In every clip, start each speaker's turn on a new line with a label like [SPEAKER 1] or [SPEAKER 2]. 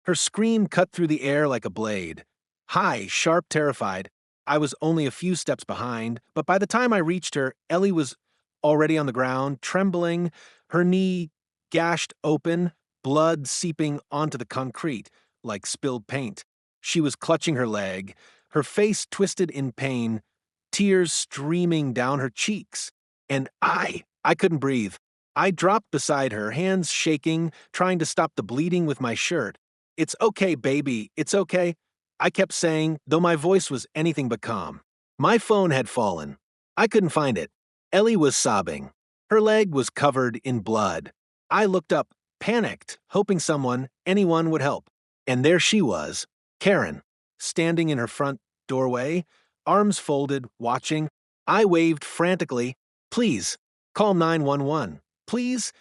[SPEAKER 1] Her scream cut through the air like a blade. High, sharp, terrified. I was only a few steps behind, but by the time I reached her, Ellie was already on the ground, trembling, her knee gashed open, blood seeping onto the concrete like spilled paint. She was clutching her leg, her face twisted in pain, tears streaming down her cheeks. And I couldn't breathe. I dropped beside her, hands shaking, trying to stop the bleeding with my shirt. "It's okay, baby, it's okay," I kept saying, though my voice was anything but calm. My phone had fallen. I couldn't find it. Ellie was sobbing. Her leg was covered in blood. I looked up, panicked, hoping anyone would help. And there she was, Karen, standing in her front doorway, arms folded, watching. I waved frantically, "Please, call 911. Please?"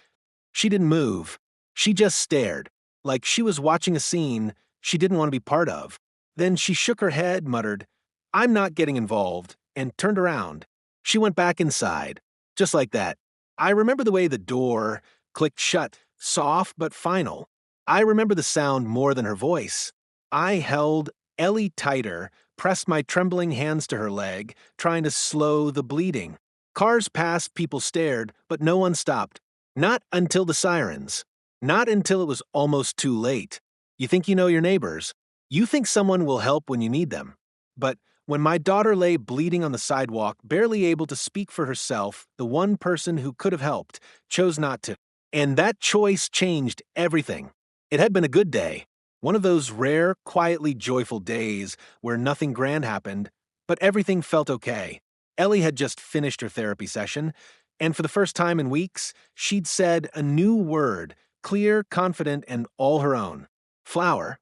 [SPEAKER 1] She didn't move. She just stared, like she was watching a scene she didn't want to be part of. Then she shook her head, muttered, "I'm not getting involved," and turned around. She went back inside, just like that. I remember the way the door clicked shut, soft but final. I remember the sound more than her voice. I held Ellie tighter, pressed my trembling hands to her leg, trying to slow the bleeding. Cars passed, people stared, but no one stopped. Not until the sirens. Not until it was almost too late. You think you know your neighbors. You think someone will help when you need them. But when my daughter lay bleeding on the sidewalk, barely able to speak for herself, the one person who could have helped chose not to. And that choice changed everything. It had been a good day. One of those rare, quietly joyful days where nothing grand happened, but everything felt okay. Ellie had just finished her therapy session, and for the first time in weeks, she'd said a new word, clear, confident, and all her own. Flower.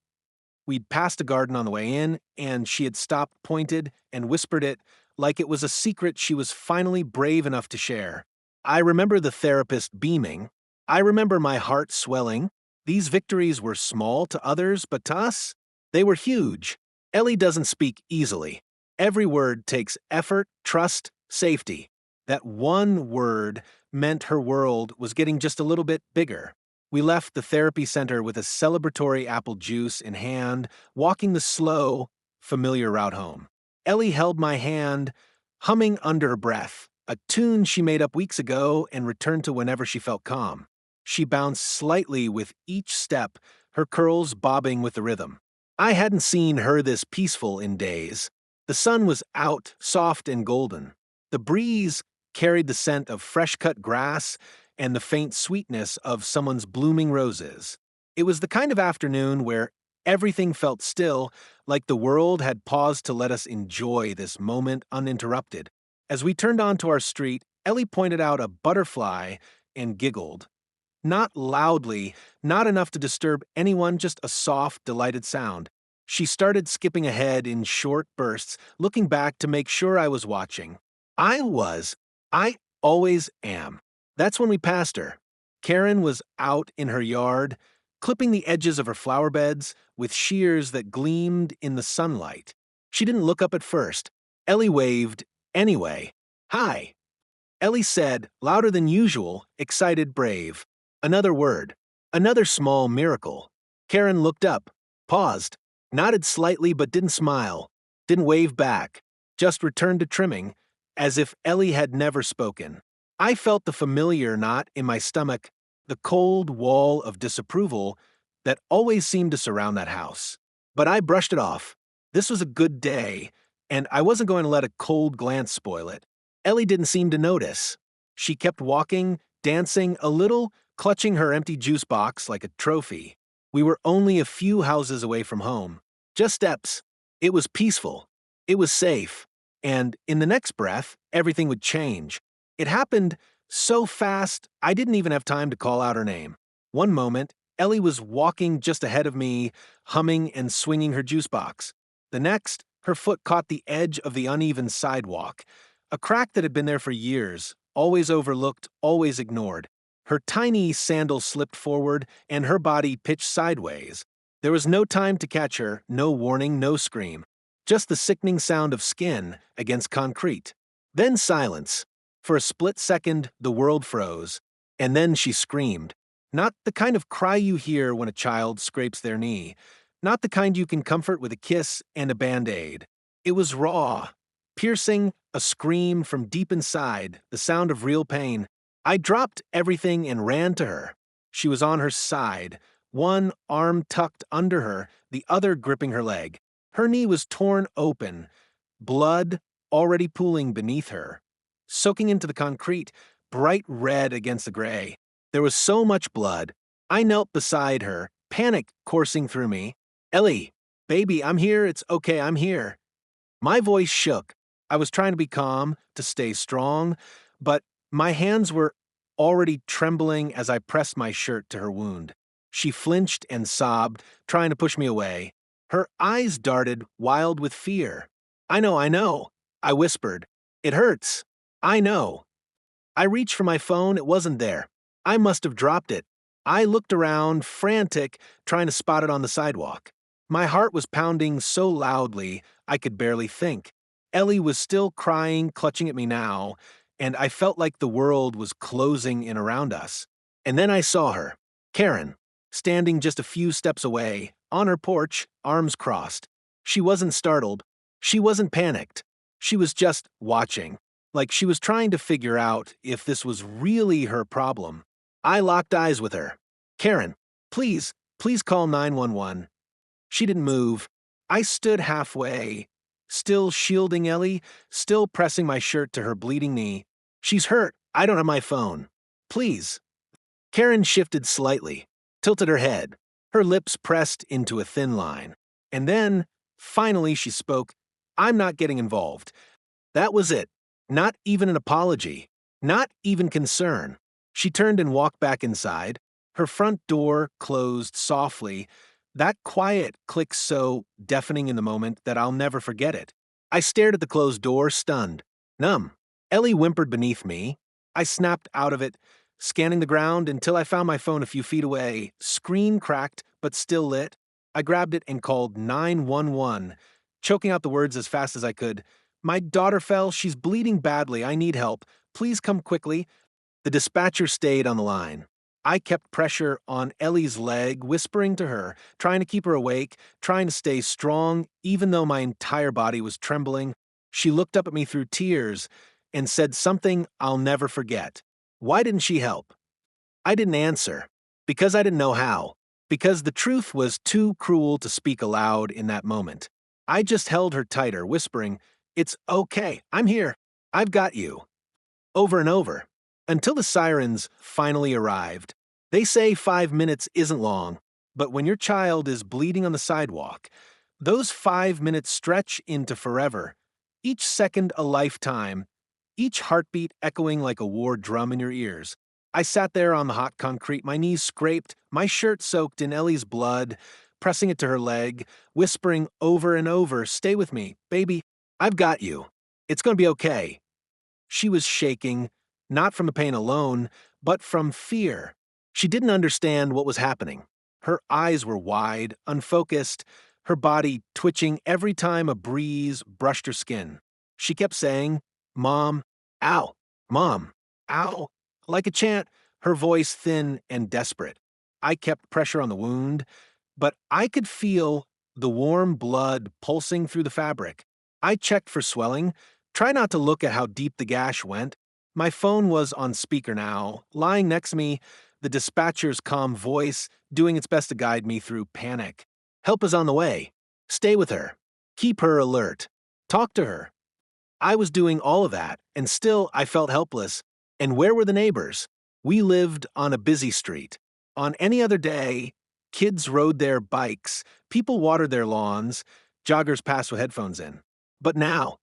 [SPEAKER 1] We'd passed a garden on the way in, and she had stopped, pointed, and whispered it like it was a secret she was finally brave enough to share. I remember the therapist beaming. I remember my heart swelling. These victories were small to others, but to us, they were huge. Ellie doesn't speak easily. Every word takes effort, trust, safety. That one word meant her world was getting just a little bit bigger. We left the therapy center with a celebratory apple juice in hand, walking the slow, familiar route home. Ellie held my hand, humming under her breath, a tune she made up weeks ago and returned to whenever she felt calm. She bounced slightly with each step, her curls bobbing with the rhythm. I hadn't seen her this peaceful in days. The sun was out, soft and golden. The breeze carried the scent of fresh-cut grass and the faint sweetness of someone's blooming roses. It was the kind of afternoon where everything felt still, like the world had paused to let us enjoy this moment uninterrupted. As we turned onto our street, Ellie pointed out a butterfly and giggled. Not loudly, not enough to disturb anyone, just a soft, delighted sound. She started skipping ahead in short bursts, looking back to make sure I was watching. I was. I always am. That's when we passed her. Karen was out in her yard, clipping the edges of her flower beds with shears that gleamed in the sunlight. She didn't look up at first. Ellie waved anyway. "Hi." Ellie said, louder than usual, excited, brave. Another word. Another small miracle. Karen looked up, paused, nodded slightly but didn't smile, didn't wave back, just returned to trimming, as if Ellie had never spoken. I felt the familiar knot in my stomach, the cold wall of disapproval that always seemed to surround that house. But I brushed it off. This was a good day, and I wasn't going to let a cold glance spoil it. Ellie didn't seem to notice. She kept walking, dancing a little, clutching her empty juice box like a trophy. We were only a few houses away from home. Just steps. It was peaceful. It was safe. And in the next breath, everything would change. It happened so fast, I didn't even have time to call out her name. One moment, Ellie was walking just ahead of me, humming and swinging her juice box. The next, her foot caught the edge of the uneven sidewalk, a crack that had been there for years, always overlooked, always ignored. Her tiny sandal slipped forward, and her body pitched sideways. There was no time to catch her, no warning, no scream. Just the sickening sound of skin against concrete. Then silence. For a split second, the world froze, and then she screamed. Not the kind of cry you hear when a child scrapes their knee. Not the kind you can comfort with a kiss and a band-aid. It was raw, piercing, a scream from deep inside, the sound of real pain. I dropped everything and ran to her. She was on her side, one arm tucked under her, the other gripping her leg. Her knee was torn open, blood already pooling beneath her, soaking into the concrete, bright red against the gray. There was so much blood. I knelt beside her, panic coursing through me. Ellie, baby, I'm here. It's okay, I'm here. My voice shook. I was trying to be calm, to stay strong, but my hands were already trembling as I pressed my shirt to her wound. She flinched and sobbed, trying to push me away. Her eyes darted, wild with fear. I know, I whispered. It hurts. I know. I reached for my phone, it wasn't there. I must have dropped it. I looked around, frantic, trying to spot it on the sidewalk. My heart was pounding so loudly I could barely think. Ellie was still crying, clutching at me now, and I felt like the world was closing in around us. And then I saw her, Karen, standing just a few steps away, on her porch, arms crossed. She wasn't startled. She wasn't panicked. She was just watching, like she was trying to figure out if this was really her problem. I locked eyes with her. Karen, please call 911. She didn't move. I stood halfway, still shielding Ellie, still pressing my shirt to her bleeding knee. She's hurt. I don't have my phone. Please. Karen shifted slightly, tilted her head, her lips pressed into a thin line. And then, finally, she spoke. I'm not getting involved. That was it. Not even an apology. Not even concern. She turned and walked back inside. Her front door closed softly. That quiet click so deafening in the moment that I'll never forget it. I stared at the closed door, stunned, numb. Ellie whimpered beneath me. I snapped out of it, scanning the ground until I found my phone a few feet away, screen cracked but still lit. I grabbed it and called 911, choking out the words as fast as I could. My daughter fell. She's bleeding badly. I need help. Please come quickly. The dispatcher stayed on the line. I kept pressure on Ellie's leg, whispering to her, trying to keep her awake, trying to stay strong, even though my entire body was trembling. She looked up at me through tears and said something I'll never forget. Why didn't she help? I didn't answer, because I didn't know how, because the truth was too cruel to speak aloud in that moment. I just held her tighter, whispering, "It's okay, I'm here, I've got you," over and over, until the sirens finally arrived. They say 5 minutes isn't long, but when your child is bleeding on the sidewalk, those 5 minutes stretch into forever, each second a lifetime, each heartbeat echoing like a war drum in your ears. I sat there on the hot concrete, my knees scraped, my shirt soaked in Ellie's blood, pressing it to her leg, whispering over and over, "Stay with me, baby, I've got you. It's going to be okay." She was shaking, not from the pain alone, but from fear. She didn't understand what was happening. Her eyes were wide, unfocused, her body twitching every time a breeze brushed her skin. She kept saying, "Mom, ow, Mom, ow," like a chant, her voice thin and desperate. I kept pressure on the wound, but I could feel the warm blood pulsing through the fabric. I checked for swelling, tried not to look at how deep the gash went. My phone was on speaker now, lying next to me, the dispatcher's calm voice doing its best to guide me through panic. "Help is on the way. Stay with her. Keep her alert. Talk to her." I was doing all of that, and still I felt helpless. And where were the neighbors? We lived on a busy street. On any other day, kids rode their bikes, people watered their lawns, joggers passed with headphones in. But now,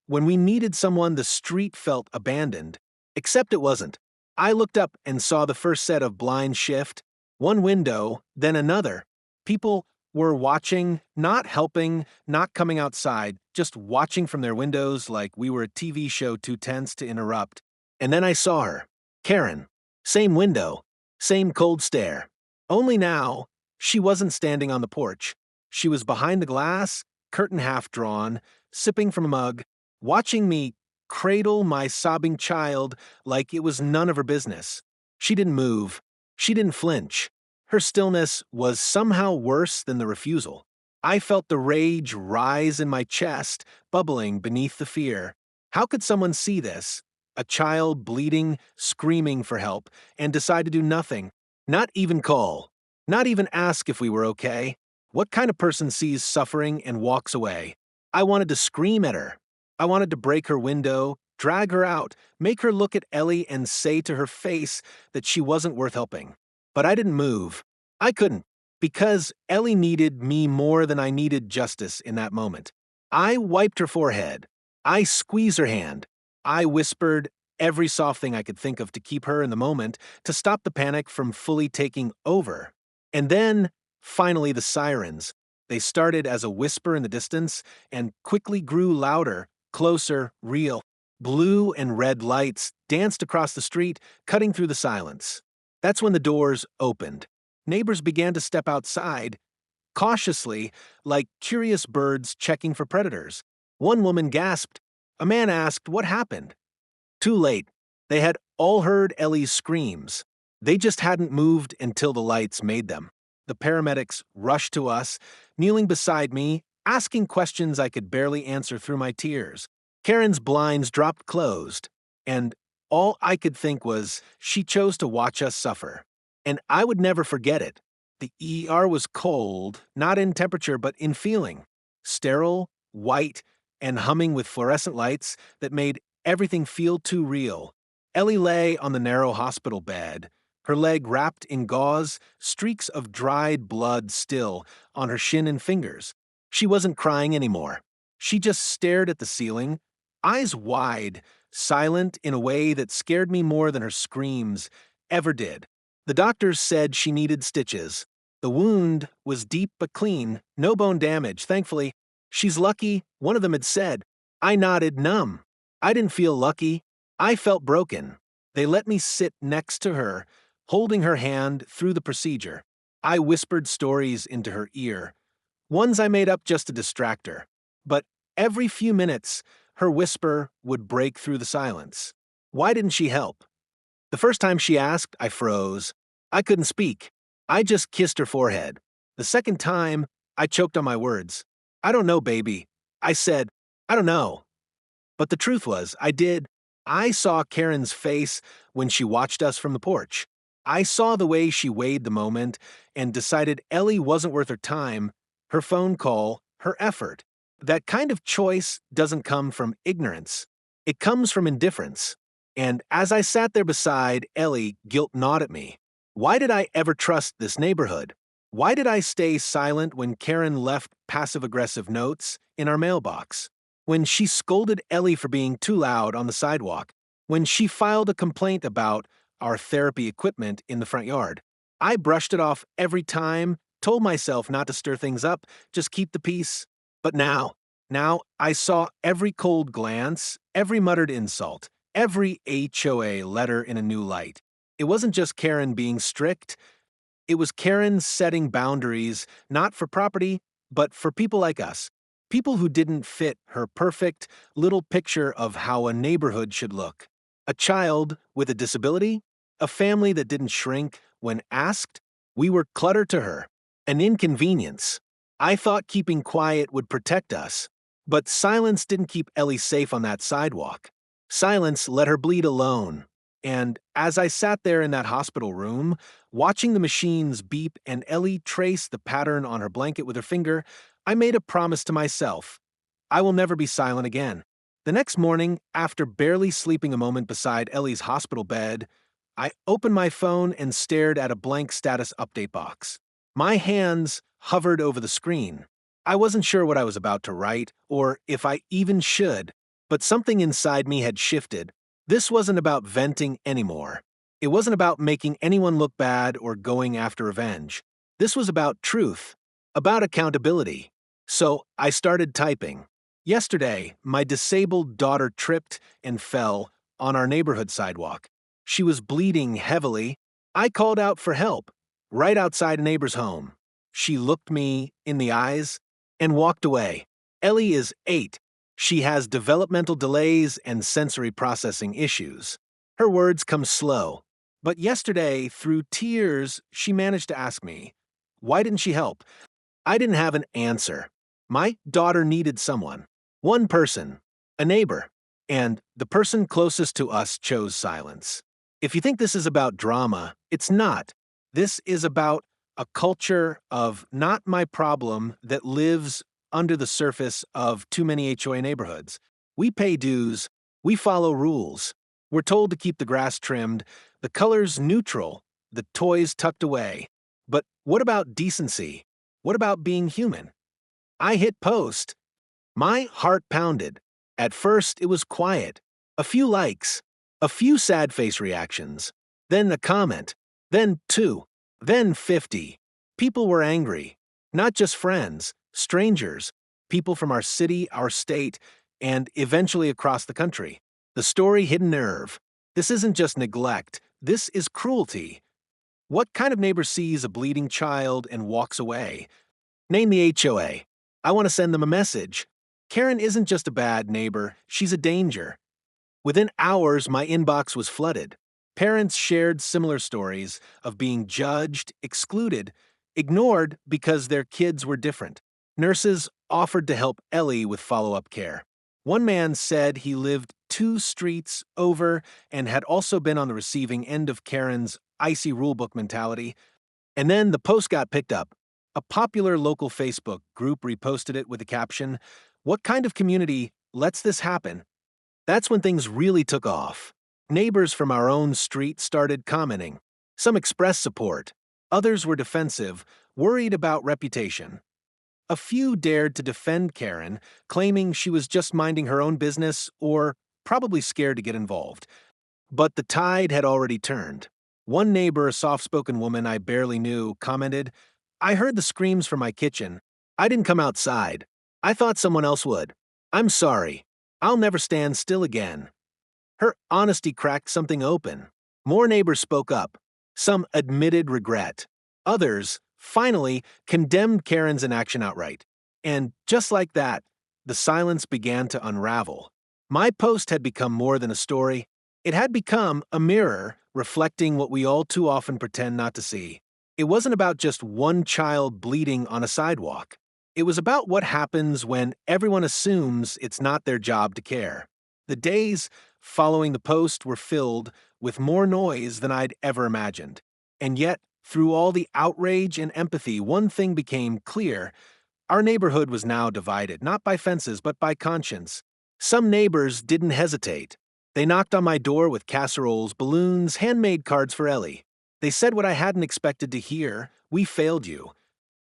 [SPEAKER 1] when we needed someone, the street felt abandoned. Except it wasn't. I looked up and saw the first set of blinds shift, one window, then another. People were watching, not helping, not coming outside, just watching from their windows like we were a TV show too tense to interrupt. And then I saw her, Karen. Same window, same cold stare. Only now, she wasn't standing on the porch. She was behind the glass, curtain half drawn, sipping from a mug, watching me cradle my sobbing child like it was none of her business. She didn't move. She didn't flinch. Her stillness was somehow worse than the refusal. I felt the rage rise in my chest, bubbling beneath the fear. How could someone see this? A child bleeding, screaming for help, and decide to do nothing? Not even call. Not even ask if we were okay. What kind of person sees suffering and walks away? I wanted to scream at her. I wanted to break her window, drag her out, make her look at Ellie and say to her face that she wasn't worth helping. But I didn't move. I couldn't, because Ellie needed me more than I needed justice in that moment. I wiped her forehead. I squeezed her hand. I whispered every soft thing I could think of to keep her in the moment, to stop the panic from fully taking over. And then, finally, the sirens. They started as a whisper in the distance and quickly grew louder, closer, real. Blue and red lights danced across the street, cutting through the silence. That's when the doors opened. Neighbors began to step outside, cautiously, like curious birds checking for predators. One woman gasped. A man asked what happened. Too late. They had all heard Ellie's screams. They just hadn't moved until the lights made them. The paramedics rushed to us, kneeling beside me, asking questions I could barely answer through my tears. Karen's blinds dropped closed, and all I could think was she chose to watch us suffer. And I would never forget it. The ER was cold, not in temperature but in feeling. Sterile, white, and humming with fluorescent lights that made everything feel too real. Ellie lay on the narrow hospital bed, her leg wrapped in gauze, streaks of dried blood still on her shin and fingers. She wasn't crying anymore. She just stared at the ceiling, eyes wide, silent in a way that scared me more than her screams ever did. The doctors said she needed stitches. The wound was deep but clean, no bone damage, thankfully. She's lucky, one of them had said. I nodded, numb. I didn't feel lucky. I felt broken. They let me sit next to her, holding her hand through the procedure. I whispered stories into her ear, ones I made up just to distract her. But every few minutes, her whisper would break through the silence. Why didn't she help? The first time she asked, I froze. I couldn't speak. I just kissed her forehead. The second time, I choked on my words. I don't know, baby. I said, I don't know. But the truth was, I did. I saw Karen's face when she watched us from the porch. I saw the way she weighed the moment and decided Ellie wasn't worth her time, her phone call, her effort. That kind of choice doesn't come from ignorance. It comes from indifference. And as I sat there beside Ellie, guilt gnawed at me. Why did I ever trust this neighborhood? Why did I stay silent when Karen left passive-aggressive notes in our mailbox? When she scolded Ellie for being too loud on the sidewalk? When she filed a complaint about our therapy equipment in the front yard? I brushed it off every time, told myself not to stir things up, just keep the peace. But now I saw every cold glance, every muttered insult, every HOA letter in a new light. It wasn't just Karen being strict. It was Karen setting boundaries, not for property, but for people like us. People who didn't fit her perfect little picture of how a neighborhood should look. A child with a disability, a family that didn't shrink when asked. We were clutter to her, an inconvenience. I thought keeping quiet would protect us, but silence didn't keep Ellie safe on that sidewalk. Silence let her bleed alone. And as I sat there in that hospital room, watching the machines beep and Ellie trace the pattern on her blanket with her finger, I made a promise to myself. I will never be silent again. The next morning, after barely sleeping a moment beside Ellie's hospital bed, I opened my phone and stared at a blank status update box. My hands hovered over the screen. I wasn't sure what I was about to write, or if I even should, but something inside me had shifted. This wasn't about venting anymore. It wasn't about making anyone look bad or going after revenge. This was about truth, about accountability. So I started typing. Yesterday, my disabled daughter tripped and fell on our neighborhood sidewalk. She was bleeding heavily. I called out for help, right outside a neighbor's home. She looked me in the eyes and walked away. Ellie is 8. She has developmental delays and sensory processing issues. Her words come slow, But yesterday, through tears, she managed to ask me, why didn't she help? I didn't have an answer. My daughter needed someone. One person. A neighbor. And the person closest to us chose silence. If you think this is about drama, it's not. This is about a culture of not my problem that lives under the surface of too many HOA neighborhoods. We pay dues. We follow rules. We're told to keep the grass trimmed, the colors neutral, the toys tucked away. But what about decency? What about being human? I hit post. My heart pounded. At first, it was quiet. A few likes. A few sad face reactions. Then a comment. Then 2. Then 50. People were angry. Not just friends, strangers. People from our city, our state, and eventually across the country. The story hit a nerve. This isn't just neglect. This is cruelty. What kind of neighbor sees a bleeding child and walks away? Name the HOA. I want to send them a message. Karen isn't just a bad neighbor, she's a danger. Within hours, my inbox was flooded. Parents shared similar stories of being judged, excluded, ignored because their kids were different. Nurses offered to help Ellie with follow-up care. One man said he lived 2 streets over and had also been on the receiving end of Karen's icy rulebook mentality. And then the post got picked up. A popular local Facebook group reposted it with the caption, "What kind of community lets this happen?" That's when things really took off. Neighbors from our own street started commenting. Some expressed support. Others were defensive, worried about reputation. A few dared to defend Karen, claiming she was just minding her own business or probably scared to get involved. But the tide had already turned. One neighbor, a soft-spoken woman I barely knew, commented, "I heard the screams from my kitchen. I didn't come outside. I thought someone else would. I'm sorry. I'll never stand still again." Her honesty cracked something open. More neighbors spoke up. Some admitted regret. Others, finally, condemned Karen's inaction outright. And just like that, the silence began to unravel. My post had become more than a story. It had become a mirror reflecting what we all too often pretend not to see. It wasn't about just one child bleeding on a sidewalk. It was about what happens when everyone assumes it's not their job to care. The days following the post were filled with more noise than I'd ever imagined. And yet, through all the outrage and empathy, one thing became clear. Our neighborhood was now divided, not by fences, but by conscience. Some neighbors didn't hesitate. They knocked on my door with casseroles, balloons, handmade cards for Ellie. They said what I hadn't expected to hear: "We failed you."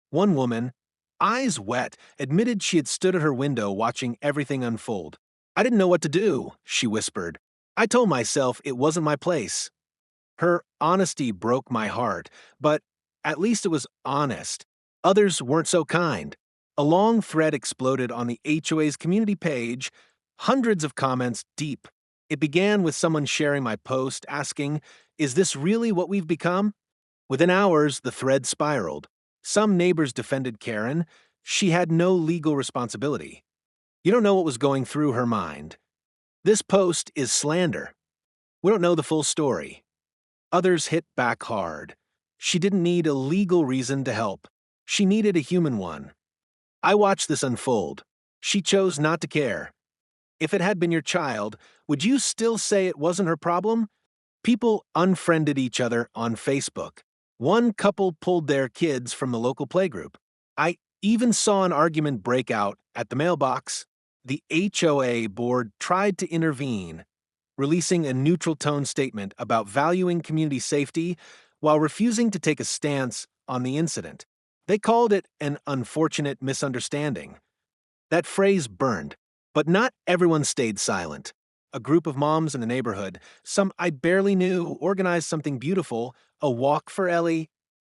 [SPEAKER 1] One woman, eyes wet, admitted she had stood at her window watching everything unfold. "I didn't know what to do," she whispered. "I told myself it wasn't my place." Her honesty broke my heart, but at least it was honest. Others weren't so kind. A long thread exploded on the HOA's community page, hundreds of comments deep. It began with someone sharing my post, asking, "Is this really what we've become?" Within hours, the thread spiraled. Some neighbors defended Karen. She had no legal responsibility. You don't know what was going through her mind. This post is slander. We don't know the full story. Others hit back hard. She didn't need a legal reason to help. She needed a human one. I watched this unfold. She chose not to care. If it had been your child, would you still say it wasn't her problem? People unfriended each other on Facebook. One couple pulled their kids from the local playgroup. I even saw an argument break out at the mailbox. The HOA board tried to intervene, releasing a neutral tone statement about valuing community safety while refusing to take a stance on the incident. They called it an unfortunate misunderstanding. That phrase burned, but not everyone stayed silent. A group of moms in the neighborhood, some I barely knew, organized something beautiful: a walk for Ellie,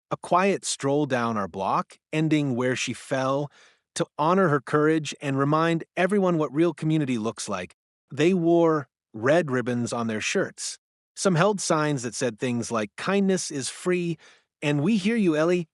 [SPEAKER 1] a quiet stroll down our block, ending where she fell, to honor her courage and remind everyone what real community looks like. They wore red ribbons on their shirts. Some held signs that said things like, "Kindness is free," and "We hear you, Ellie."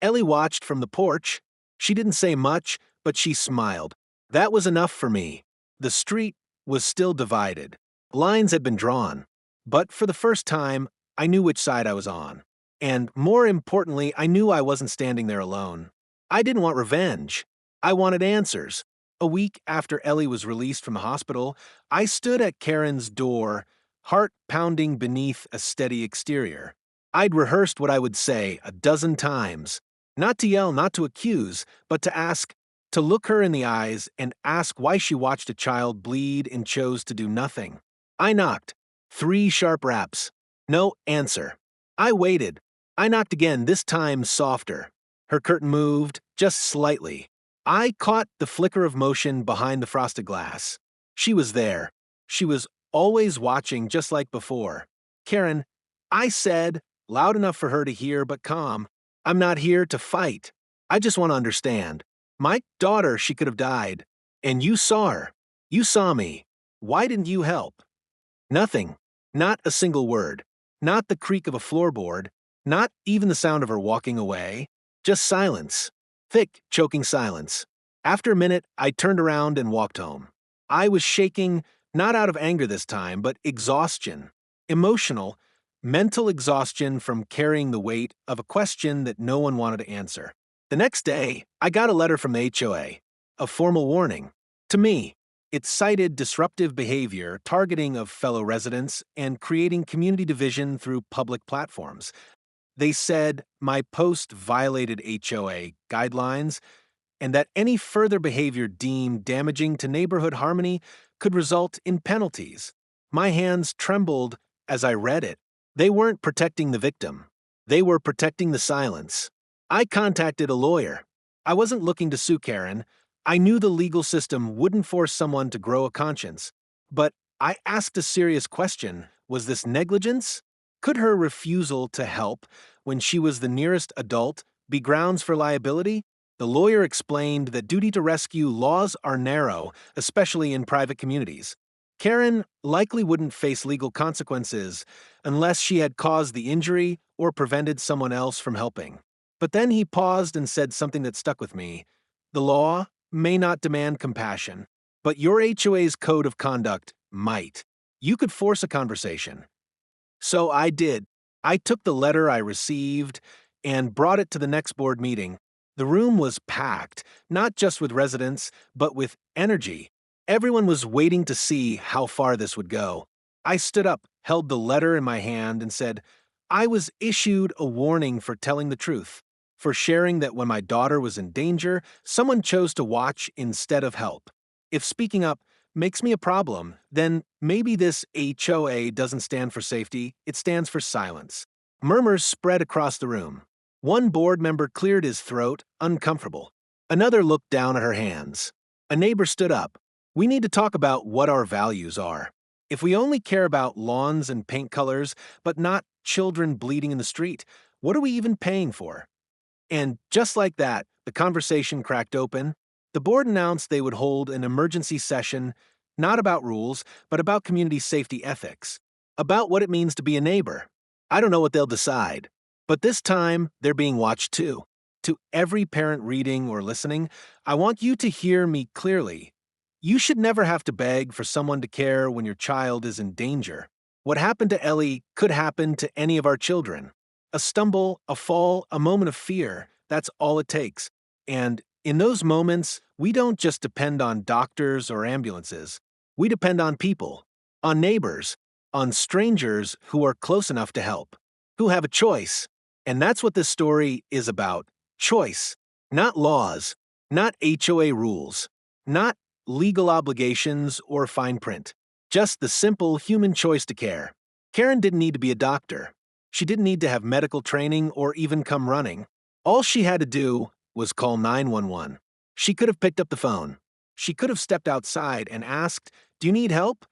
[SPEAKER 1] Ellie watched from the porch. She didn't say much, but she smiled. That was enough for me. The street was still divided. Lines had been drawn. But for the first time, I knew which side I was on. And more importantly, I knew I wasn't standing there alone. I didn't want revenge. I wanted answers. A week after Ellie was released from the hospital, I stood at Karen's door, heart pounding beneath a steady exterior. I'd rehearsed what I would say a dozen times. Not to yell, not to accuse, but to ask, to look her in the eyes and ask why she watched a child bleed and chose to do nothing. I knocked. 3 sharp raps. No answer. I waited. I knocked again, this time softer. Her curtain moved, just slightly. I caught the flicker of motion behind the frosted glass. She was there. She was always watching, just like before. Karen, I said, loud enough for her to hear but calm, I'm not here to fight. I just want to understand. My daughter, she could have died. And you saw her. You saw me. Why didn't you help? Nothing. Not a single word. Not the creak of a floorboard. Not even the sound of her walking away. Just silence. Thick, choking silence. After a minute, I turned around and walked home. I was shaking, not out of anger this time, but exhaustion. Emotional, mental exhaustion from carrying the weight of a question that no one wanted to answer. The next day, I got a letter from the HOA, a formal warning. To me, it cited disruptive behavior, targeting of fellow residents, and creating community division through public platforms. They said my post violated HOA guidelines and that any further behavior deemed damaging to neighborhood harmony could result in penalties. My hands trembled as I read it. They weren't protecting the victim. They were protecting the silence. I contacted a lawyer. I wasn't looking to sue Karen. I knew the legal system wouldn't force someone to grow a conscience. But I asked a serious question. Was this negligence? Could her refusal to help when she was the nearest adult be grounds for liability? The lawyer explained that duty to rescue laws are narrow, especially in private communities. Karen likely wouldn't face legal consequences unless she had caused the injury or prevented someone else from helping. But then he paused and said something that stuck with me. The law may not demand compassion, but your HOA's code of conduct might. You could force a conversation. So I did. I took the letter I received and brought it to the next board meeting. The room was packed, not just with residents, but with energy. Everyone was waiting to see how far this would go. I stood up, held the letter in my hand, and said, I was issued a warning for telling the truth, for sharing that when my daughter was in danger, someone chose to watch instead of help. If speaking up makes me a problem, then maybe this HOA doesn't stand for safety, it stands for silence. Murmurs spread across the room. One board member cleared his throat, uncomfortable. Another looked down at her hands. A neighbor stood up. We need to talk about what our values are. If we only care about lawns and paint colors, but not children bleeding in the street, what are we even paying for? And just like that, the conversation cracked open. The board announced they would hold an emergency session, not about rules, but about community safety ethics, about what it means to be a neighbor. I don't know what they'll decide, but this time they're being watched too. To every parent reading or listening, I want you to hear me clearly. You should never have to beg for someone to care when your child is in danger. What happened to Ellie could happen to any of our children. A stumble, a fall, a moment of fear, that's all it takes. And in those moments, we don't just depend on doctors or ambulances. We depend on people, on neighbors, on strangers who are close enough to help, who have a choice. And that's what this story is about. Choice. Not laws, not HOA rules, not legal obligations or fine print. Just the simple human choice to care. Karen didn't need to be a doctor. She didn't need to have medical training or even come running. All she had to do was call 911. She could have picked up the phone. She could have stepped outside and asked, "Do you need help?"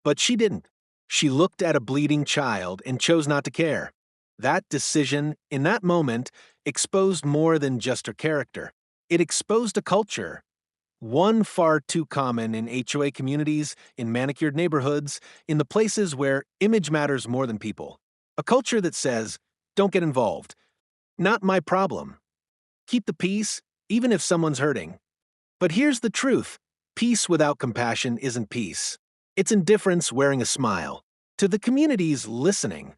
[SPEAKER 1] But she didn't. She looked at a bleeding child and chose not to care. That decision, in that moment, exposed more than just her character. It exposed a culture, one far too common in HOA communities, in manicured neighborhoods, in the places where image matters more than people. A culture that says, don't get involved. Not my problem. Keep the peace, even if someone's hurting. But here's the truth. Peace without compassion isn't peace. It's indifference wearing a smile. To the communities listening,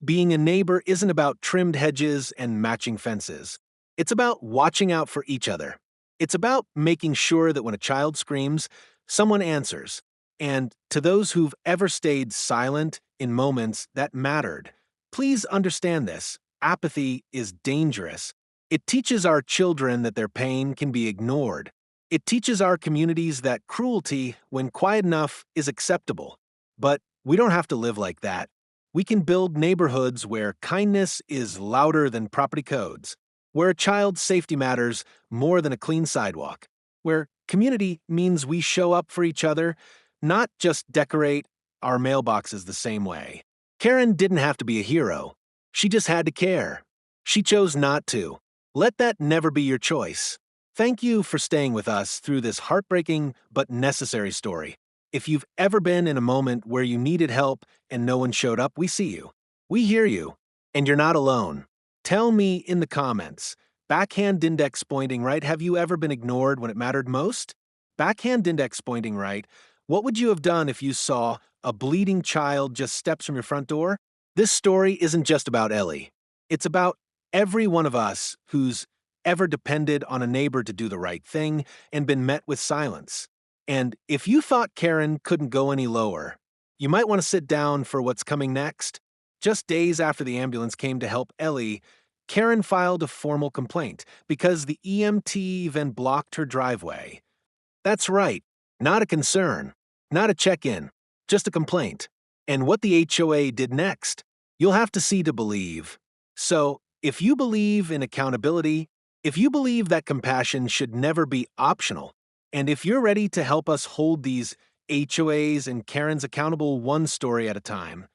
[SPEAKER 1] Being a neighbor isn't about trimmed hedges and matching fences. It's about watching out for each other. It's about making sure that when a child screams, someone answers. And to those who've ever stayed silent in moments that mattered, please understand this. Apathy is dangerous. It teaches our children that their pain can be ignored. It teaches our communities that cruelty, when quiet enough, is acceptable. But we don't have to live like that. We can build neighborhoods where kindness is louder than property codes, where a child's safety matters more than a clean sidewalk, where community means we show up for each other, not just decorate our mailboxes the same way. Karen didn't have to be a hero. She just had to care. She chose not to. Let that never be your choice. Thank you for staying with us through this heartbreaking but necessary story. If you've ever been in a moment where you needed help and no one showed up, we see you. We hear you. And you're not alone. Tell me in the comments. Backhand index pointing right. Have you ever been ignored when it mattered most? Backhand index pointing right. What would you have done if you saw a bleeding child just steps from your front door? This story isn't just about Ellie. It's about every one of us who's ever depended on a neighbor to do the right thing and been met with silence. And if you thought Karen couldn't go any lower, you might want to sit down for what's coming next. Just days after the ambulance came to help Ellie, Karen filed a formal complaint because the EMT then blocked her driveway. That's right, not a concern, not a check-in, just a complaint. And what the HOA did next, you'll have to see to believe. So, if you believe in accountability, if you believe that compassion should never be optional, and if you're ready to help us hold these HOAs and Karens accountable one story at a time,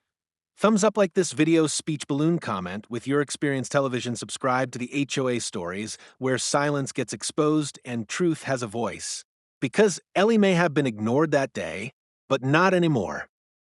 [SPEAKER 1] thumbs up like this video's speech balloon comment with your experience television. Subscribe to the HOA stories where silence gets exposed and truth has a voice. Because Ellie may have been ignored that day, but not anymore.